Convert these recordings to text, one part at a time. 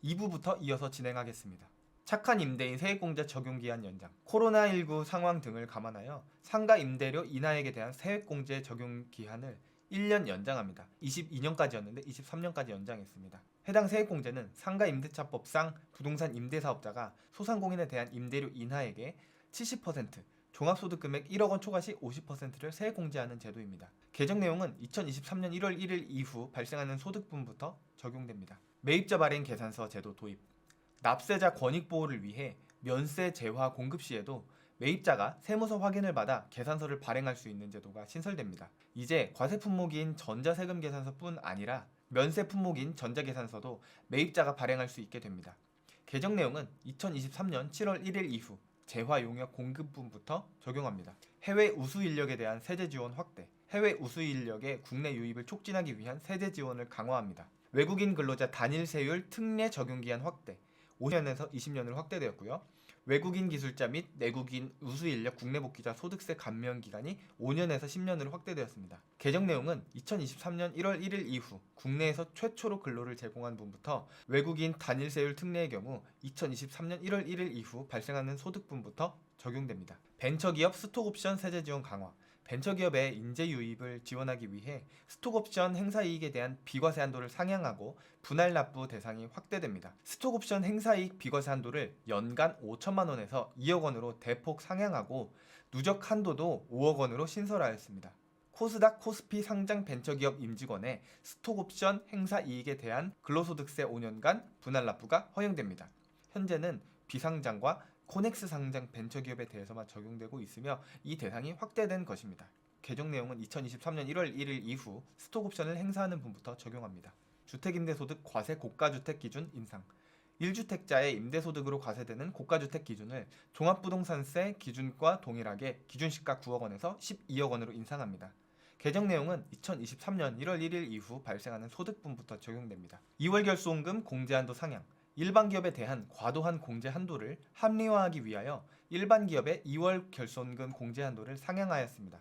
2부부터 이어서 진행하겠습니다. 착한 임대인 세액공제 적용기한 연장, 코로나19 상황 등을 감안하여 상가 임대료 인하액에 대한 세액공제 적용기한을 1년 연장합니다. 22년까지였는데 23년까지 연장했습니다. 해당 세액공제는 상가임대차법상 부동산 임대사업자가 소상공인에 대한 임대료 인하액의 70%, 종합소득금액 1억 원 초과 시 50%를 세액공제하는 제도입니다. 개정 내용은 2023년 1월 1일 이후 발생하는 소득분부터 적용됩니다. 매입자 발행 계산서 제도 도입, 납세자 권익 보호를 위해 면세 재화 공급 시에도 매입자가 세무서 확인을 받아 계산서를 발행할 수 있는 제도가 신설됩니다. 이제 과세 품목인 전자세금 계산서뿐 아니라 면세 품목인 전자계산서도 매입자가 발행할 수 있게 됩니다. 개정 내용은 2023년 7월 1일 이후 재화 용역 공급분부터 적용합니다. 해외 우수 인력에 대한 세제 지원 확대, 해외 우수 인력의 국내 유입을 촉진하기 위한 세제 지원을 강화합니다. 외국인 근로자 단일 세율 특례 적용 기한 확대, 5년에서 20년으로 확대되었고요. 외국인 기술자 및 내국인 우수 인력 국내 복귀자 소득세 감면 기간이 5년에서 10년으로 확대되었습니다. 개정 내용은 2023년 1월 1일 이후 국내에서 최초로 근로를 제공한 분부터 외국인 단일 세율 특례의 경우 2023년 1월 1일 이후 발생하는 소득분부터 적용됩니다. 벤처기업 스톡옵션 세제 지원 강화, 벤처기업의 인재 유입을 지원하기 위해 스톡옵션 행사이익에 대한 비과세 한도를 상향하고 분할 납부 대상이 확대됩니다. 스톡옵션 행사이익 비과세 한도를 연간 5천만 원에서 2억 원으로 대폭 상향하고 누적 한도도 5억 원으로 신설하였습니다. 코스닥 코스피 상장 벤처기업 임직원의 스톡옵션 행사이익에 대한 근로소득세 5년간 분할 납부가 허용됩니다. 현재는 비상장과 코넥스 상장 벤처기업에 대해서만 적용되고 있으며 이 대상이 확대된 것입니다. 개정 내용은 2023년 1월 1일 이후 스톡옵션을 행사하는 분부터 적용합니다. 주택임대소득 과세 고가주택 기준 인상, 1주택자의 임대소득으로 과세되는 고가주택 기준을 종합부동산세 기준과 동일하게 기준시가 9억 원에서 12억 원으로 인상합니다. 개정 내용은 2023년 1월 1일 이후 발생하는 소득분부터 적용됩니다. 2월 결손금 공제한도 상향, 일반 기업에 대한 과도한 공제 한도를 합리화하기 위하여 일반 기업의 2월 결손금 공제 한도를 상향하였습니다.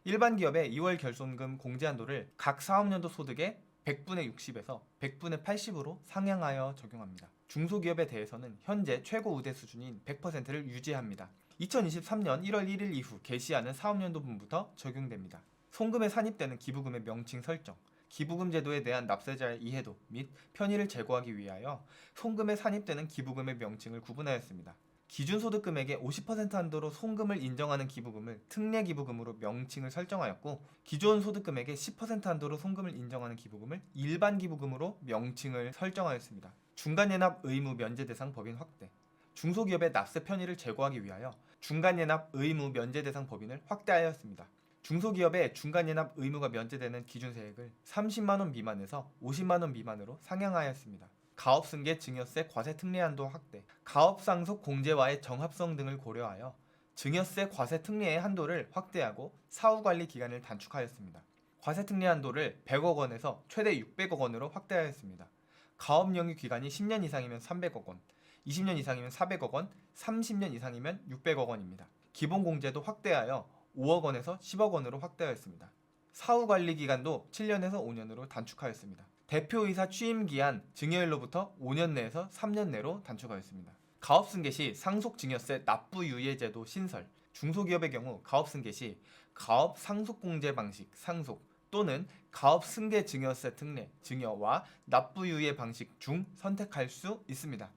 일반 기업의 2월 결손금 공제 한도를 각 사업년도 소득의 100분의 60에서 100분의 80으로 상향하여 적용합니다. 중소기업에 대해서는 현재 최고 우대 수준인 100%를 유지합니다. 2023년 1월 1일 이후 개시하는 사업연도분부터 적용됩니다. 송금에 산입되는 기부금의 명칭 설정, 기부금 제도에 대한 납세자의 이해도 및 편의를 제고하기 위하여 송금에 산입되는 기부금의 명칭을 구분하였습니다. 기준소득금액의 50% 한도로 송금을 인정하는 기부금을 특례기부금으로 명칭을 설정하였고, 기존 소득금액의 10% 한도로 송금을 인정하는 기부금을 일반기부금으로 명칭을 설정하였습니다. 중간예납 의무 면제 대상 법인 확대, 중소기업의 납세 편의를 제고하기 위하여 중간예납 의무 면제 대상 법인을 확대하였습니다. 중소기업의 중간예납 의무가 면제되는 기준세액을 30만원 미만에서 50만원 미만으로 상향하였습니다. 가업승계 증여세 과세 특례 한도 확대, 가업상속 공제와의 정합성 등을 고려하여 증여세 과세 특례의 한도를 확대하고 사후관리 기간을 단축하였습니다. 과세 특례 한도를 100억 원에서 최대 600억 원으로 확대하였습니다. 가업영유 기간이 10년 이상이면 300억 원, 20년 이상이면 400억 원, 30년 이상이면 600억 원입니다. 기본공제도 확대하여 5억 원에서 10억 원으로 확대하였습니다. 사후관리 기간도 7년에서 5년으로 단축하였습니다. 대표이사 취임기한 증여일로부터 5년 내에서 3년 내로 단축하였습니다. 가업승계 시 상속증여세 납부유예제도 신설, 중소기업의 경우 가업승계 시 가업 상속공제 방식 상속 또는 가업승계 증여세 특례, 증여와 납부유예 방식 중 선택할 수 있습니다.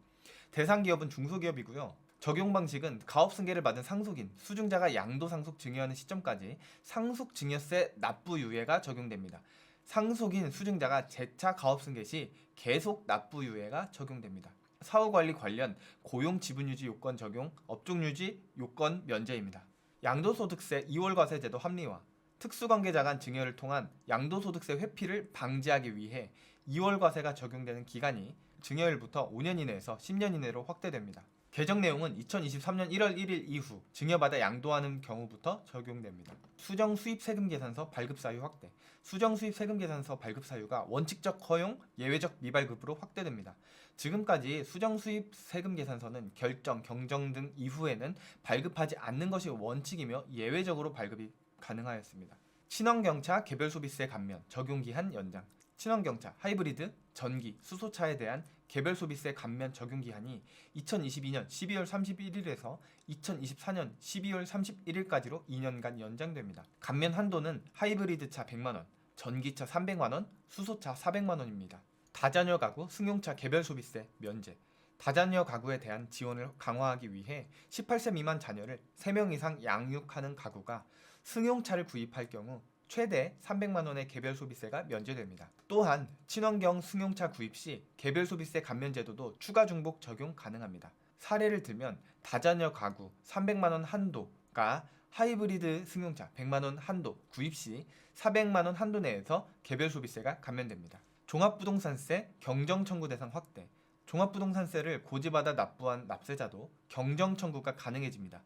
대상 기업은 중소기업이고요. 적용 방식은 가업승계를 받은 상속인, 수증자가 양도상속 증여하는 시점까지 상속증여세 납부유예가 적용됩니다. 상속인, 수증자가 재차 가업승계 시 계속 납부유예가 적용됩니다. 사후관리 관련 고용지분유지 요건 적용, 업종유지 요건 면제입니다. 양도소득세 2월 과세제도 합리화, 특수관계자 간 증여를 통한 양도소득세 회피를 방지하기 위해 2월 과세가 적용되는 기간이 증여일부터 5년 이내에서 10년 이내로 확대됩니다. 개정 내용은 2023년 1월 1일 이후 증여받아 양도하는 경우부터 적용됩니다. 수정수입세금계산서 발급사유 확대, 수정수입세금계산서 발급사유가 원칙적 허용, 예외적 미발급으로 확대됩니다. 지금까지 수정수입세금계산서는 결정, 경정 등 이후에는 발급하지 않는 것이 원칙이며 예외적으로 발급이 가능하였습니다. 친환경차 개별소비세 감면, 적용기한 연장, 친환경차, 하이브리드, 전기, 수소차에 대한 개별 소비세 감면 적용 기한이 2022년 12월 31일에서 2024년 12월 31일까지로 2년간 연장됩니다. 감면 한도는 하이브리드차 100만원, 전기차 300만원, 수소차 400만원입니다. 다자녀 가구, 승용차 개별 소비세 면제. 다자녀 가구에 대한 지원을 강화하기 위해 18세 미만 자녀를 3명 이상 양육하는 가구가 승용차를 구입할 경우 최대 300만 원의 개별 소비세가 면제됩니다. 또한 친환경 승용차 구입 시 개별 소비세 감면 제도도 추가 중복 적용 가능합니다. 사례를 들면 다자녀 가구 300만 원 한도가 하이브리드 승용차 100만 원 한도 구입 시 400만 원 한도 내에서 개별 소비세가 감면됩니다. 종합부동산세 경정 청구 대상 확대. 종합부동산세를 고지받아 납부한 납세자도 경정 청구가 가능해집니다.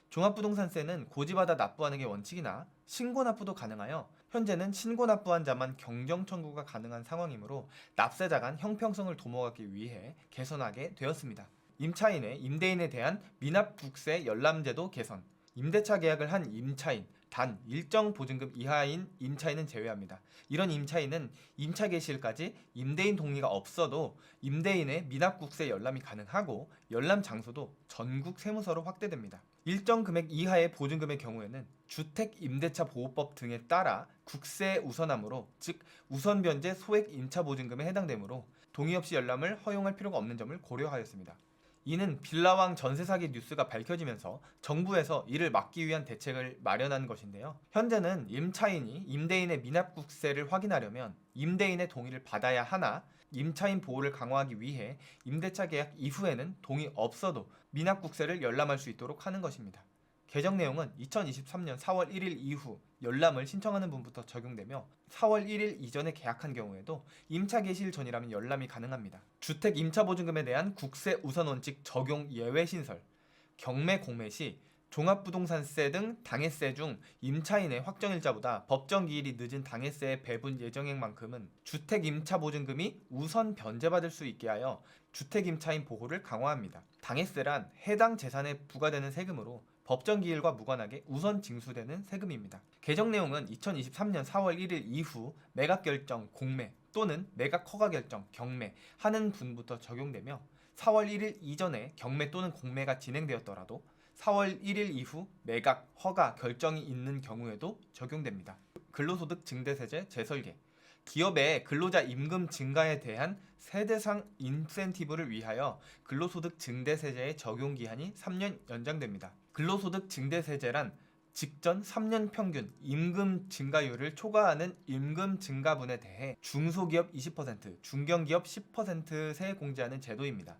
종합부동산세는 고지받아 납부하는 게 원칙이나 신고 납부도 가능하여 현재는 신고 납부한 자만 경정 청구가 가능한 상황이므로 납세자 간 형평성을 도모하기 위해 개선하게 되었습니다. 임차인의 임대인에 대한 미납국세 열람제도 개선. 임대차 계약을 한 임차인, 단 일정 보증금 이하인 임차인은 제외합니다. 이런 임차인은 임차 개시일까지 임대인 동의가 없어도 임대인의 미납국세 열람이 가능하고 열람 장소도 전국 세무서로 확대됩니다. 일정 금액 이하의 보증금의 경우에는 주택임대차보호법 등에 따라 국세 우선함으로 즉 우선 변제 소액 임차보증금에 해당되므로 동의 없이 열람을 허용할 필요가 없는 점을 고려하였습니다. 이는 빌라왕 전세 사기 뉴스가 밝혀지면서 정부에서 이를 막기 위한 대책을 마련한 것인데요. 현재는 임차인이 임대인의 미납국세를 확인하려면 임대인의 동의를 받아야 하나 임차인 보호를 강화하기 위해 임대차 계약 이후에는 동의 없어도 미납국세를 열람할 수 있도록 하는 것입니다. 개정 내용은 2023년 4월 1일 이후 열람을 신청하는 분부터 적용되며 4월 1일 이전에 계약한 경우에도 임차 개시일 전이라면 열람이 가능합니다. 주택 임차보증금에 대한 국세 우선 원칙 적용 예외 신설. 경매 공매 시 종합부동산세 등 당해세 중 임차인의 확정일자보다 법정기일이 늦은 당해세의 배분 예정액만큼은 주택임차보증금이 우선 변제받을 수 있게 하여 주택임차인 보호를 강화합니다. 당해세란 해당 재산에 부과되는 세금으로 법정기일과 무관하게 우선 징수되는 세금입니다. 개정 내용은 2023년 4월 1일 이후 매각결정 공매 또는 매각 허가결정 경매 하는 분부터 적용되며 4월 1일 이전에 경매 또는 공매가 진행되었더라도 4월 1일 이후 매각, 허가, 결정이 있는 경우에도 적용됩니다. 근로소득 증대세제 재설계. 기업의 근로자 임금 증가에 대한 세대상 인센티브를 위하여 근로소득 증대세제의 적용 기한이 3년 연장됩니다. 근로소득 증대세제란 직전 3년 평균 임금 증가율을 초과하는 임금 증가분에 대해 중소기업 20%, 중견기업 10% 세액 공제하는 제도입니다.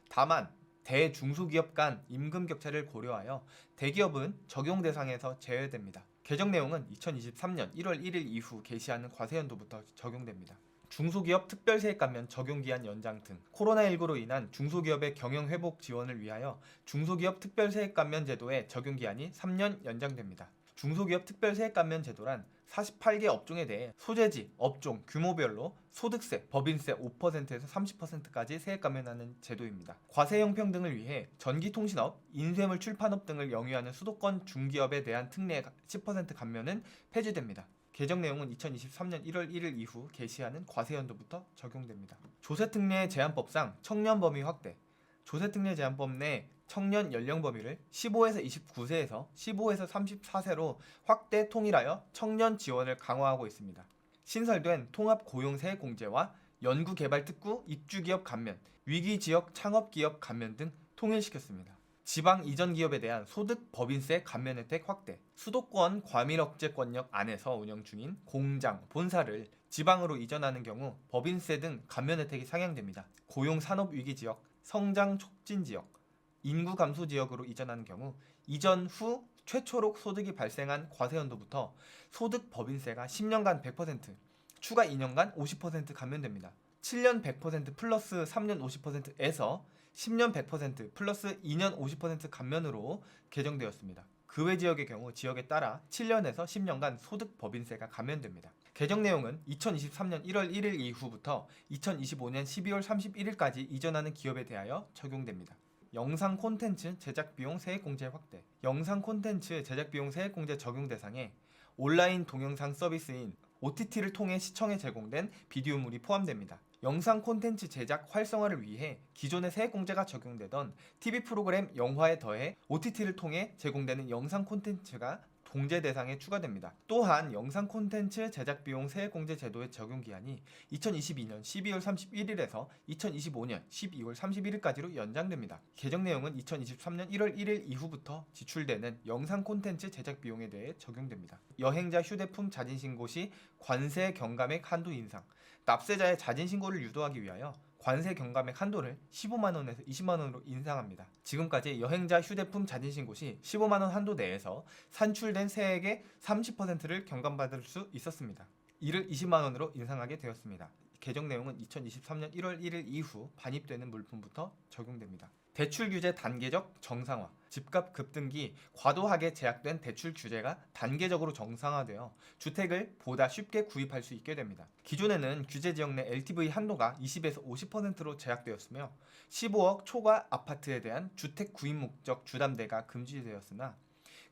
다만 대중소기업 간 임금 격차를 고려하여 대기업은 적용 대상에서 제외됩니다. 개정 내용은 2023년 1월 1일 이후 개시하는 과세연도부터 적용됩니다. 중소기업 특별세액 감면 적용기한 연장 등 코로나19로 인한 중소기업의 경영회복 지원을 위하여 중소기업 특별세액 감면 제도의 적용기한이 3년 연장됩니다. 중소기업 특별세액 감면 제도란 48개 업종에 대해 소재지, 업종, 규모별로 소득세, 법인세 5%에서 30%까지 세액 감면하는 제도입니다. 과세 형평등을 위해 전기통신업, 인쇄물 출판업 등을 영위하는 수도권 중기업에 대한 특례 10% 감면은 폐지됩니다. 개정 내용은 2023년 1월 1일 이후 개시하는 과세연도부터 적용됩니다. 조세특례 제한법상 청년 범위 확대. 조세특례 제한법 내 청년 연령 범위를 15에서 29세에서 15에서 34세로 확대 통일하여 청년 지원을 강화하고 있습니다. 신설된 통합고용세액공제와 연구개발특구 입주기업 감면, 위기지역 창업기업 감면 등 통일시켰습니다. 지방 이전 기업에 대한 소득 법인세 감면 혜택 확대. 수도권 과밀억제권역 안에서 운영 중인 공장, 본사를 지방으로 이전하는 경우 법인세 등 감면 혜택이 상향됩니다. 고용 산업 위기 지역, 성장 촉진 지역, 인구 감소 지역으로 이전하는 경우 이전 후 최초로 소득이 발생한 과세연도부터 소득 법인세가 10년간 100%, 추가 2년간 50% 감면됩니다. 7년 100% 플러스 3년 50%에서 10년 100% 플러스 2년 50% 감면으로 개정되었습니다. 그 외 지역의 경우 지역에 따라 7년에서 10년간 소득 법인세가 감면됩니다. 개정 내용은 2023년 1월 1일 이후부터 2025년 12월 31일까지 이전하는 기업에 대하여 적용됩니다. 영상 콘텐츠 제작비용 세액공제 확대. 영상 콘텐츠 제작비용 세액공제 적용 대상에 온라인 동영상 서비스인 OTT를 통해 시청에 제공된 비디오물이 포함됩니다. 영상 콘텐츠 제작 활성화를 위해 기존의 세액공제가 적용되던 TV 프로그램 영화에 더해 OTT를 통해 제공되는 영상 콘텐츠가 공제 대상에 추가됩니다. 또한 영상 콘텐츠 제작 비용 세액공제 제도의 적용 기한이 2022년 12월 31일에서 2025년 12월 31일까지로 연장됩니다. 개정 내용은 2023년 1월 1일 이후부터 지출되는 영상 콘텐츠 제작 비용에 대해 적용됩니다. 여행자 휴대폰 자진신고 시 관세 경감액 한도 인상, 납세자의 자진신고를 유도하기 위하여 관세 경감액 한도를 15만원에서 20만원으로 인상합니다. 지금까지 여행자 휴대폰 자진신고 시 15만원 한도 내에서 산출된 세액의 30%를 경감받을 수 있었습니다. 이를 20만원으로 인상하게 되었습니다. 개정 내용은 2023년 1월 1일 이후 반입되는 물품부터 적용됩니다. 대출 규제 단계적 정상화. 집값 급등기 과도하게 제약된 대출 규제가 단계적으로 정상화되어 주택을 보다 쉽게 구입할 수 있게 됩니다. 기존에는 규제 지역 내 LTV 한도가 20에서 50%로 제약되었으며 15억 초과 아파트에 대한 주택 구입 목적 주담대가 금지되었으나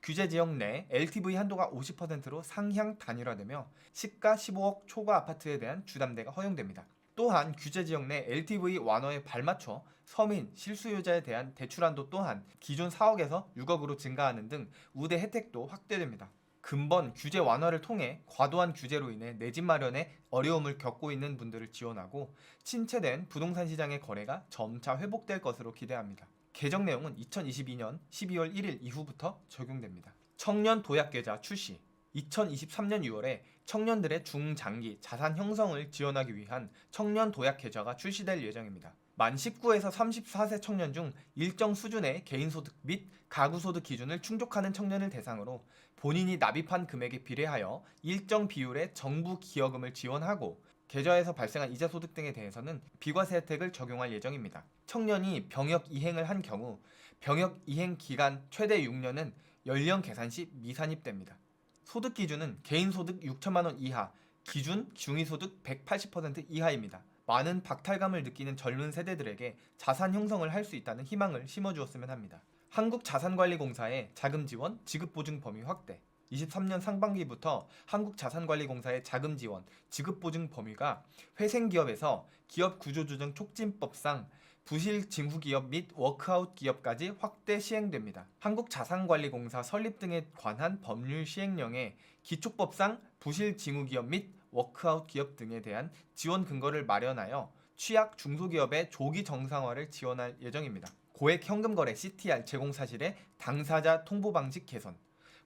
규제 지역 내 LTV 한도가 50%로 상향 단일화되며 시가 15억 초과 아파트에 대한 주담대가 허용됩니다. 또한 규제 지역 내 LTV 완화에 발맞춰 서민, 실수요자에 대한 대출 한도 또한 기존 4억에서 6억으로 증가하는 등 우대 혜택도 확대됩니다. 근본 규제 완화를 통해 과도한 규제로 인해 내 집 마련에 어려움을 겪고 있는 분들을 지원하고 침체된 부동산 시장의 거래가 점차 회복될 것으로 기대합니다. 개정 내용은 2022년 12월 1일 이후부터 적용됩니다. 청년 도약계좌 출시. 2023년 6월에 청년들의 중장기 자산 형성을 지원하기 위한 청년 도약 계좌가 출시될 예정입니다. 만 19에서 34세 청년 중 일정 수준의 개인소득 및 가구소득 기준을 충족하는 청년을 대상으로 본인이 납입한 금액에 비례하여 일정 비율의 정부 기여금을 지원하고 계좌에서 발생한 이자소득 등에 대해서는 비과세 혜택을 적용할 예정입니다. 청년이 병역 이행을 한 경우 병역 이행 기간 최대 6년은 연령 계산 시 미산입됩니다. 소득 기준은 개인소득 6천만원 이하, 기준 중위소득 180% 이하입니다. 많은 박탈감을 느끼는 젊은 세대들에게 자산 형성을 할 수 있다는 희망을 심어주었으면 합니다. 한국자산관리공사의 자금 지원, 지급 보증 범위 확대. 23년 상반기부터 한국자산관리공사의 자금 지원, 지급 보증 범위가 회생기업에서 기업구조조정 촉진법상 부실 징후 기업 및 워크아웃 기업까지 확대 시행됩니다. 한국자산관리공사 설립 등에 관한 법률 시행령에 기초법상 부실 징후 기업 및 워크아웃 기업 등에 대한 지원 근거를 마련하여 취약 중소기업의 조기 정상화를 지원할 예정입니다. 고액 현금거래 CTR 제공 사실의 당사자 통보 방식 개선.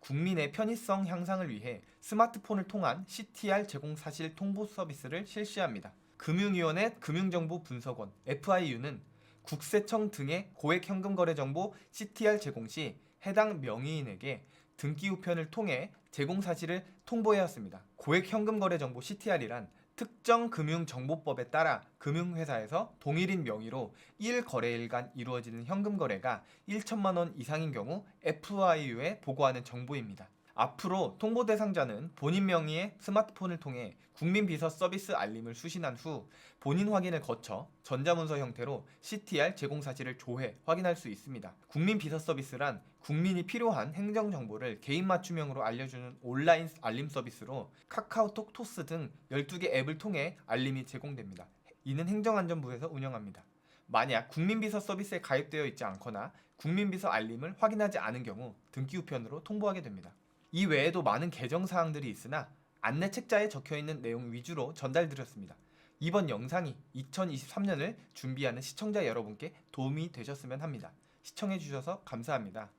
국민의 편의성 향상을 위해 스마트폰을 통한 CTR 제공 사실 통보 서비스를 실시합니다. 금융위원회 금융정보분석원 FIU는 국세청 등의 고액 현금 거래 정보 CTR 제공 시 해당 명의인에게 등기 우편을 통해 제공 사실을 통보해야 했습니다. 고액 현금 거래 정보 CTR이란 특정 금융정보법에 따라 금융회사에서 동일인 명의로 1거래일간 이루어지는 현금 거래가 1천만 원 이상인 경우 FIU에 보고하는 정보입니다. 앞으로 통보 대상자는 본인 명의의 스마트폰을 통해 국민비서 서비스 알림을 수신한 후 본인 확인을 거쳐 전자문서 형태로 CTR 제공 사실을 조회, 확인할 수 있습니다. 국민비서 서비스란 국민이 필요한 행정정보를 개인 맞춤형으로 알려주는 온라인 알림 서비스로 카카오톡, 토스 등 12개 앱을 통해 알림이 제공됩니다. 이는 행정안전부에서 운영합니다. 만약 국민비서 서비스에 가입되어 있지 않거나 국민비서 알림을 확인하지 않은 경우 등기 우편으로 통보하게 됩니다. 이 외에도 많은 개정 사항들이 있으나 안내 책자에 적혀있는 내용 위주로 전달드렸습니다. 이번 영상이 2023년을 준비하는 시청자 여러분께 도움이 되셨으면 합니다. 시청해주셔서 감사합니다.